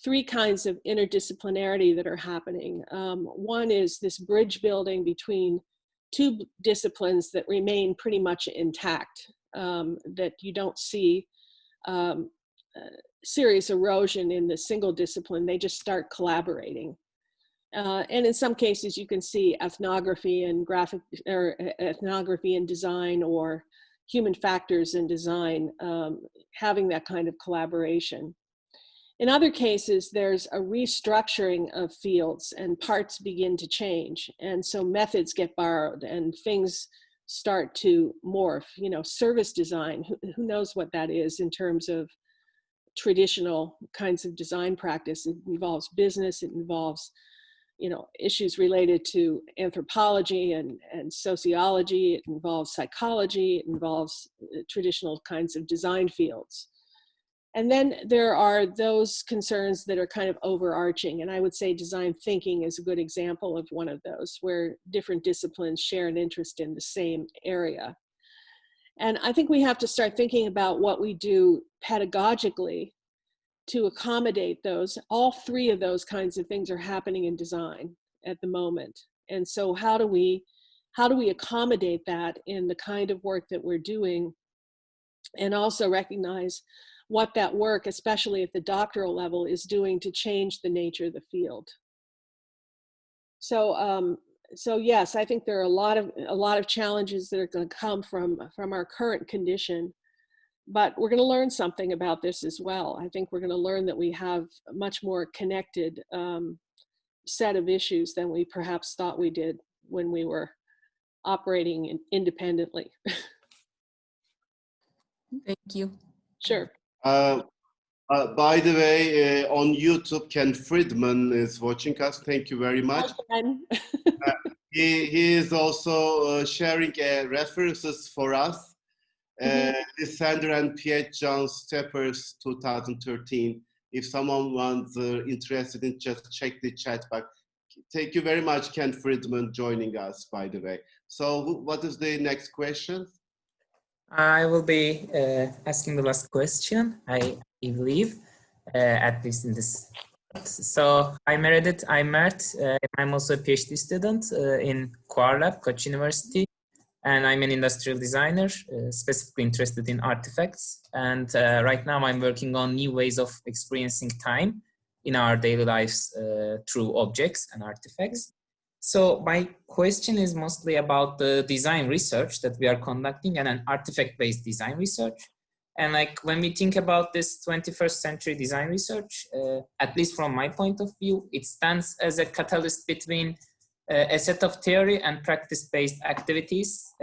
3 kinds of interdisciplinarity that are happening. One is this bridge building between 2 disciplines that remain pretty much intact, that you don't see serious erosion in the single discipline. They just start collaborating. And in some cases, you can see ethnography and ethnography and design, or human factors in design, having that kind of collaboration. In other cases, there's a restructuring of fields and parts begin to change. And so methods get borrowed and things start to morph. Service design, who knows what that is in terms of traditional kinds of design practice. It involves business, it involves issues related to anthropology and sociology, it involves psychology, it involves traditional kinds of design fields. And then there are those concerns that are kind of overarching, and I would say design thinking is a good example of one of those, where different disciplines share an interest in the same area. And I think we have to start thinking about what we do pedagogically to accommodate those. All 3 of those kinds of things are happening in design at the moment. And so how do we accommodate that in the kind of work that we're doing, and also recognize what that work, especially at the doctoral level, is doing to change the nature of the field. So yes, I think there are a lot of challenges that are going to come from our current condition. But we're going to learn something about this as well. I think we're going to learn that we have a much more connected set of issues than we perhaps thought we did when we were operating independently. Thank you. Sure. By the way, on YouTube, Ken Friedman is watching us. Thank you very much. He is also sharing references for us. Lysander and Piet John Steppers 2013. If someone wants interested in, just check the chat box. Thank you very much, Ken Friedman, joining us, by the way. So what is the next question? I will be asking the last question, I believe, at least in this. So, hi Meredith, I'm Mert. I'm also a PhD student in Core Lab, Koç University. And I'm an industrial designer, specifically interested in artifacts. And right now I'm working on new ways of experiencing time in our daily lives through objects and artifacts. So my question is mostly about the design research that we are conducting and an artifact-based design research. And like when we think about this 21st century design research, at least from my point of view, it stands as a catalyst between a set of theory and practice-based activities.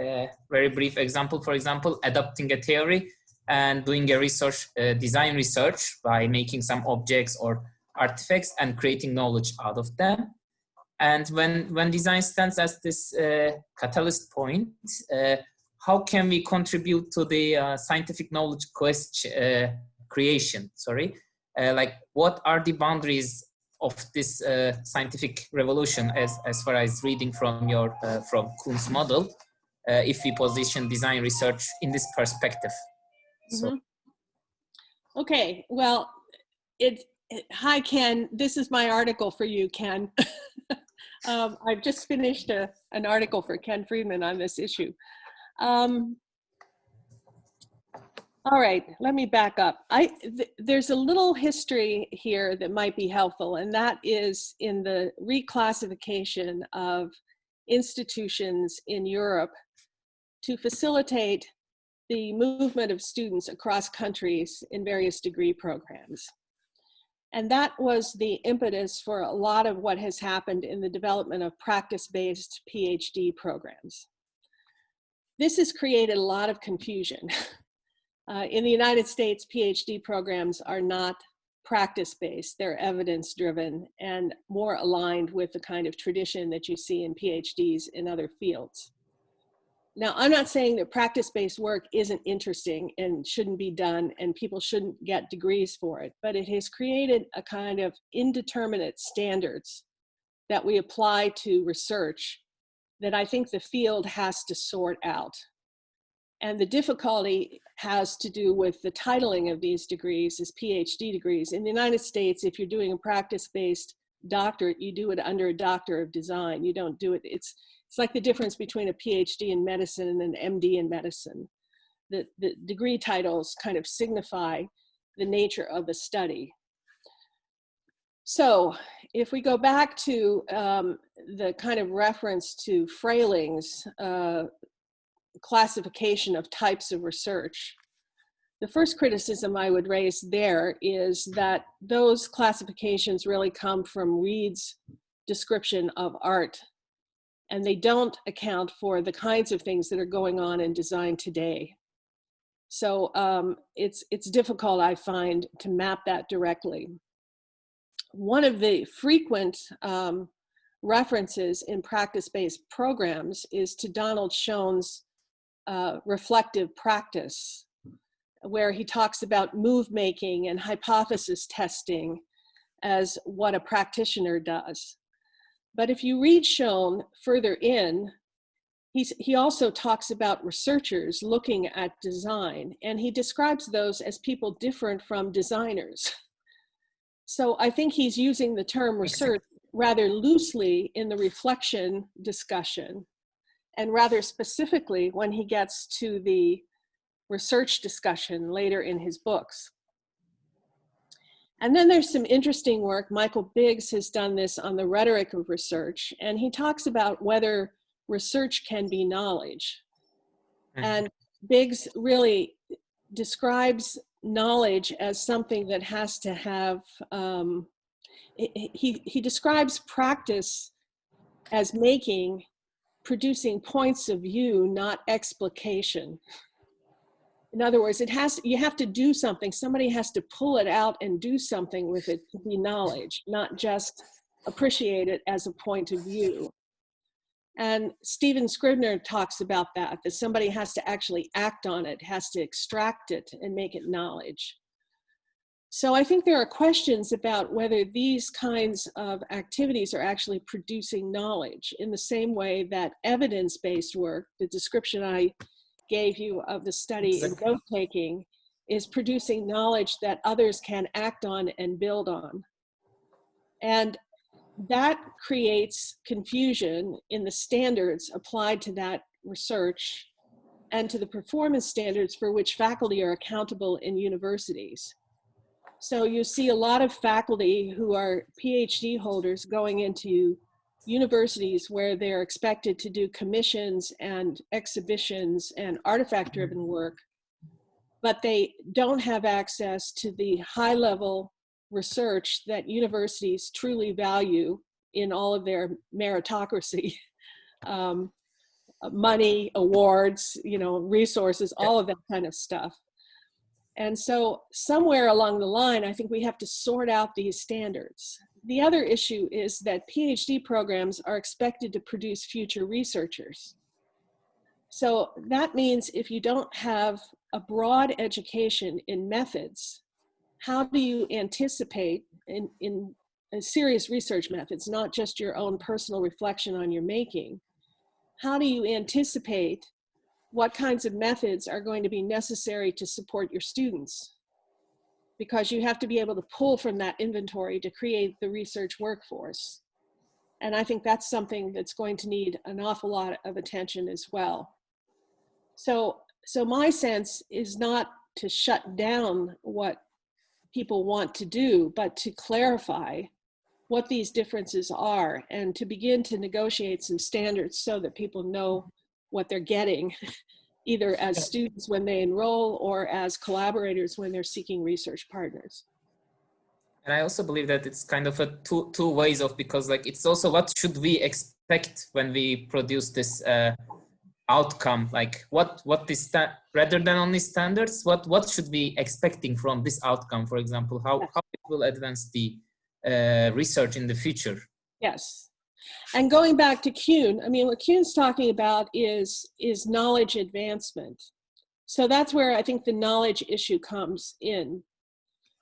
Very brief example, for example, adopting a theory and doing a research, design research by making some objects or artifacts and creating knowledge out of them. And when design stands as this catalyst point, how can we contribute to the scientific knowledge creation? Like what are the boundaries of this scientific revolution as far as reading from your from Kuhn's model, if we position design research in this perspective? So. Okay, well, hi Ken, this is my article for you, Ken. I've just finished an article for Ken Friedman on this issue. All right, let me back up. There's a little history here that might be helpful, and that is in the reclassification of institutions in Europe to facilitate the movement of students across countries in various degree programs. And that was the impetus for a lot of what has happened in the development of practice-based PhD programs. This has created a lot of confusion. In the United States, PhD programs are not practice-based, they're evidence-driven and more aligned with the kind of tradition that you see in PhDs in other fields. Now, I'm not saying that practice-based work isn't interesting and shouldn't be done and people shouldn't get degrees for it, but it has created a kind of indeterminate standards that we apply to research that I think the field has to sort out. And the difficulty has to do with the titling of these degrees as PhD degrees. In the United States, if you're doing a practice-based doctorate, you do it under a Doctor of Design. You don't do it, it's like the difference between a PhD in medicine and an MD in medicine. The degree titles kind of signify the nature of the study. So if we go back to the kind of reference to Frayling's classification of types of research, the first criticism I would raise there is that those classifications really come from Reed's description of art, and they don't account for the kinds of things that are going on in design today. So it's difficult, I find, to map that directly. One of the frequent references in practice-based programs is to Donald Schoen's reflective practice, where he talks about move making and hypothesis testing as what a practitioner does. But if you read Schoen further in, he also talks about researchers looking at design, and he describes those as people different from designers. So I think he's using the term research rather loosely in the reflection discussion, and rather specifically when he gets to the research discussion later in his books. And then there's some interesting work. Michael Biggs has done this on the rhetoric of research, and he talks about whether research can be knowledge. And Biggs really describes knowledge as something that has to have, he describes practice as producing points of view, not explication. In other words, you have to do something. Somebody has to pull it out and do something with it to be knowledge, not just appreciate it as a point of view. And Stephen Scribner talks about that somebody has to actually act on it, has to extract it and make it knowledge. So I think there are questions about whether these kinds of activities are actually producing knowledge in the same way that evidence-based work, the description I gave you of the study in note-taking, is producing knowledge that others can act on and build on. And that creates confusion in the standards applied to that research and to the performance standards for which faculty are accountable in universities. So you see a lot of faculty who are PhD holders going into universities where they're expected to do commissions and exhibitions and artifact-driven work, but they don't have access to the high-level research that universities truly value in all of their meritocracy, money, awards, resources, all of that kind of stuff. And so somewhere along the line, I think we have to sort out these standards. The other issue is that PhD programs are expected to produce future researchers. So that means if you don't have a broad education in methods, how do you anticipate in serious research methods, not just your own personal reflection on your making, how do you anticipate what kinds of methods are going to be necessary to support your students? Because you have to be able to pull from that inventory to create the research workforce. And I think that's something that's going to need an awful lot of attention as well. So my sense is not to shut down what people want to do, but to clarify what these differences are and to begin to negotiate some standards so that people know what they're getting, either as students when they enroll or as collaborators when they're seeking research partners. And I also believe that it's kind of a two ways of, because like it's also what should we expect when we produce this outcome, like what is that, rather than only standards, what should we expecting from this outcome, for example, how it will advance the research in the future. Yes. And going back to Kuhn, I mean, what Kuhn's talking about is knowledge advancement. So that's where I think the knowledge issue comes in.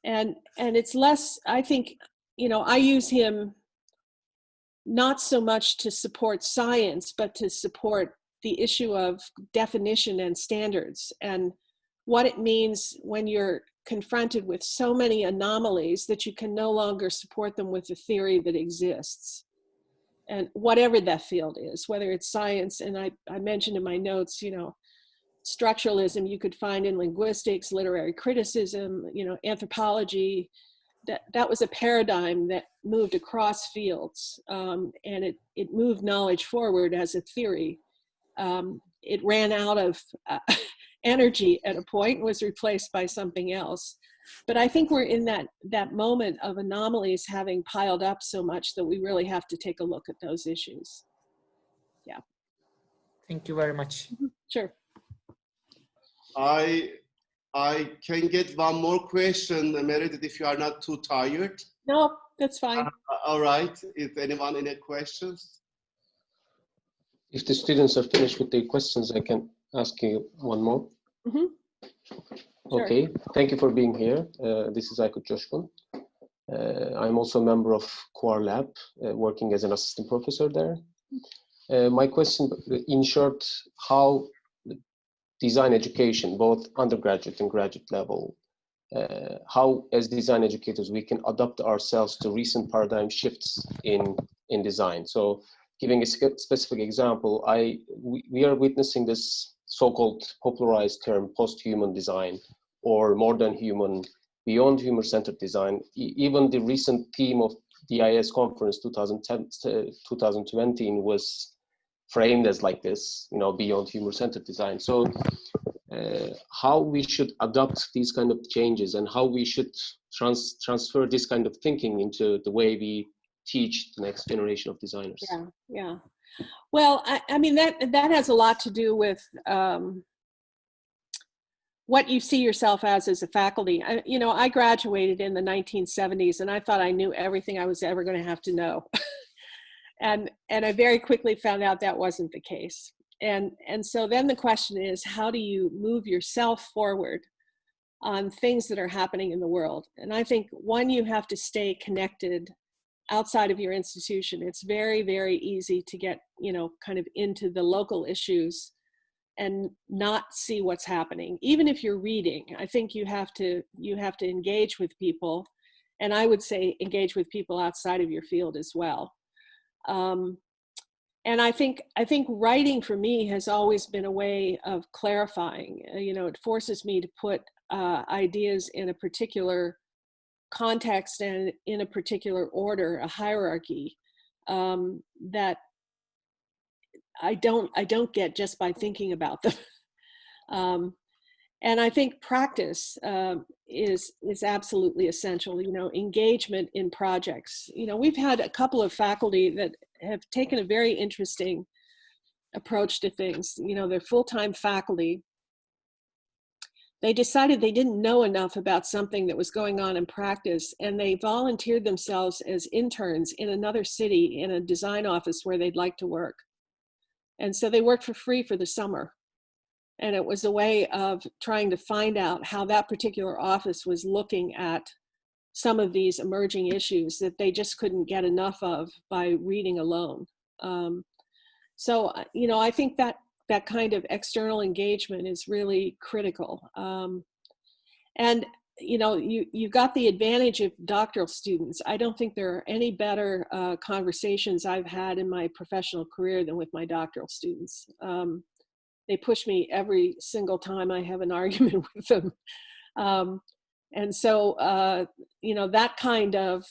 And it's less, I think, I use him not so much to support science, but to support the issue of definition and standards and what it means when you're confronted with so many anomalies that you can no longer support them with the theory that exists. And whatever that field is, whether it's science, and I mentioned in my notes, structuralism you could find in linguistics, literary criticism, anthropology. That was a paradigm that moved across fields, and it moved knowledge forward as a theory. It ran out of energy at a point and was replaced by something else. But I think we're in that moment of anomalies having piled up so much that we really have to take a look at those issues. Yeah. Thank you very much. Sure. I can get one more question, Meredith, if you are not too tired. No, that's fine. All right. Is anyone any questions? If the students are finished with their questions, I can ask you one more. Mm-hmm. Sure. Okay, thank you for being here. This is Aykut Coşkun. I'm also a member of Quar Lab, working as an assistant professor there. My question, in short, how design education, both undergraduate and graduate level, how as design educators we can adapt ourselves to recent paradigm shifts in design. So giving a specific example, we are witnessing this so-called popularized term post-human design, or more than human, beyond human-centered design. Even the recent theme of the IIS conference 2020 was framed as like this, beyond human-centered design. So how we should adopt these kind of changes and how we should transfer this kind of thinking into the way we teach the next generation of designers. Yeah. Well, I mean, that has a lot to do with what you see yourself as a faculty. I graduated in the 1970s and I thought I knew everything I was ever going to have to know. and I very quickly found out that wasn't the case. And so then the question is, how do you move yourself forward on things that are happening in the world? And I think, one, you have to stay connected outside of your institution. It's very, very easy to get, kind of into the local issues and not see what's happening. Even if you're reading, I think you have to engage with people. And I would say engage with people outside of your field as well. And I think writing for me has always been a way of clarifying. It forces me to put ideas in a particular context and in a particular order, a hierarchy that I don't get just by thinking about them. And I think practice is absolutely essential. Engagement in projects. We've had a couple of faculty that have taken a very interesting approach to things. They're full-time faculty. They decided they didn't know enough about something that was going on in practice, and they volunteered themselves as interns in another city in a design office where they'd like to work. And so they worked for free for the summer. And it was a way of trying to find out how that particular office was looking at some of these emerging issues that they just couldn't get enough of by reading alone. So, I think that kind of external engagement is really critical. And you know, you got the advantage of doctoral students. I don't think there are any better conversations I've had in my professional career than with my doctoral students. They push me every single time I have an argument with them. And so, you know, that kind of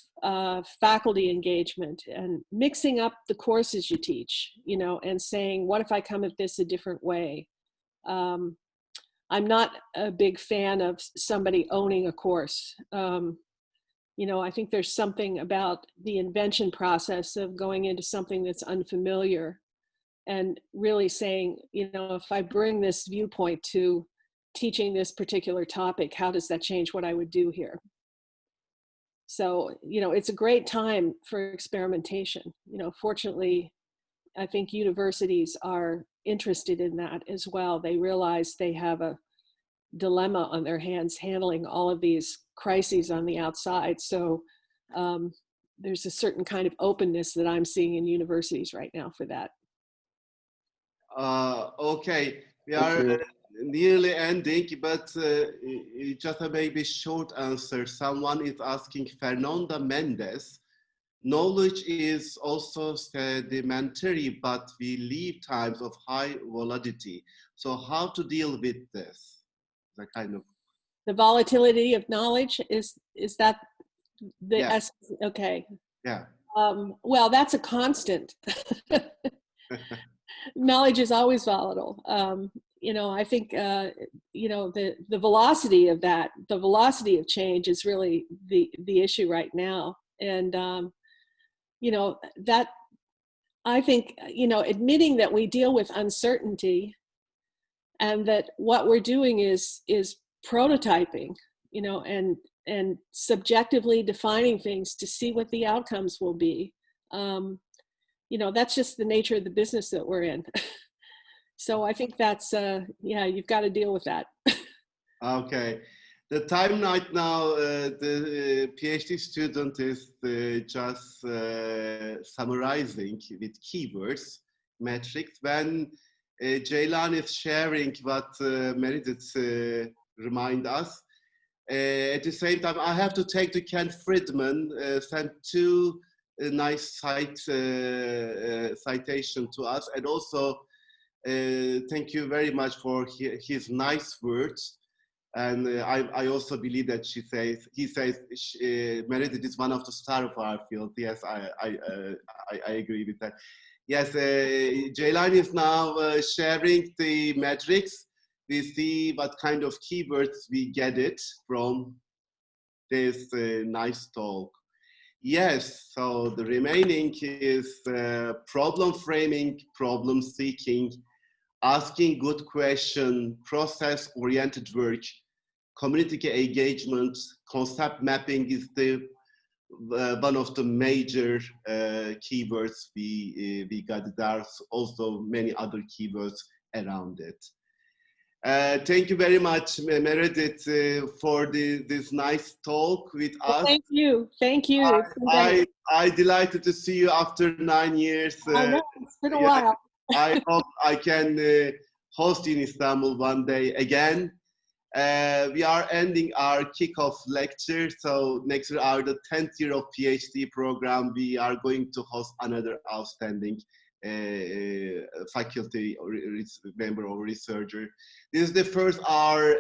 faculty engagement and mixing up the courses you teach, you know, and saying, what if I come at this a different way? I'm not a big fan of somebody owning a course. You know, I think there's something about the invention process of going into something that's unfamiliar and really saying, you know, if I bring this viewpoint to teaching this particular topic, how does that change what I would do here? So, you know, it's a great time for experimentation. You know, fortunately, I think universities are interested in that as well. They realize they have a dilemma on their hands handling all of these crises on the outside. So there's a certain kind of openness that I'm seeing in universities right now for that. Okay, we are nearly ending, but just a maybe short answer. Someone is asking, Fernanda Mendes, knowledge is also sedimentary, but we live times of high volatility. So how to deal with this? The kind of the volatility of knowledge, is that the essence? Okay. Yeah. Well, that's a constant. Knowledge is always volatile. You know, I think, you know, the velocity of that, the velocity of change is really the issue right now. And, you know, that, I think, you know, admitting that we deal with uncertainty and that what we're doing is prototyping, you know, and subjectively defining things to see what the outcomes will be. You know, that's just the nature of the business that we're in. So I think that's, yeah, you've got to deal with that. Okay. The time right now, the PhD student is just summarizing with keywords, metrics. When Ceylan is sharing what Meredith remind us, at the same time, I have to take to Ken Friedman, sent two nice citation to us, and also thank you very much for his nice words. And I also believe that he says Meredith is one of the stars of our field. Yes, I agree with that. Yes, Ceylan is now sharing the metrics. We see what kind of keywords we get it from this nice talk. Yes, so the remaining is problem framing, problem seeking, asking good question, process-oriented work, community engagement, concept mapping is the one of the major keywords we got. There's also many other keywords around it. Thank you very much, Meredith, for this nice talk with us. Thank you. Thank you. I'm delighted to see you after 9 years. I know, it's been a while. I hope I can host in Istanbul one day again. We are ending our kickoff lecture. So next year, our the 10th year of PhD program, we are going to host another outstanding faculty or member or researcher. This is the first our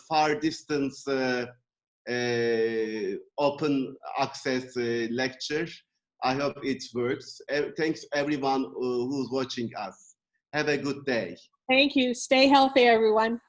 far distance open access lecture. I hope it works. Thanks everyone who's watching us. Have a good day. Thank you. Stay healthy, everyone.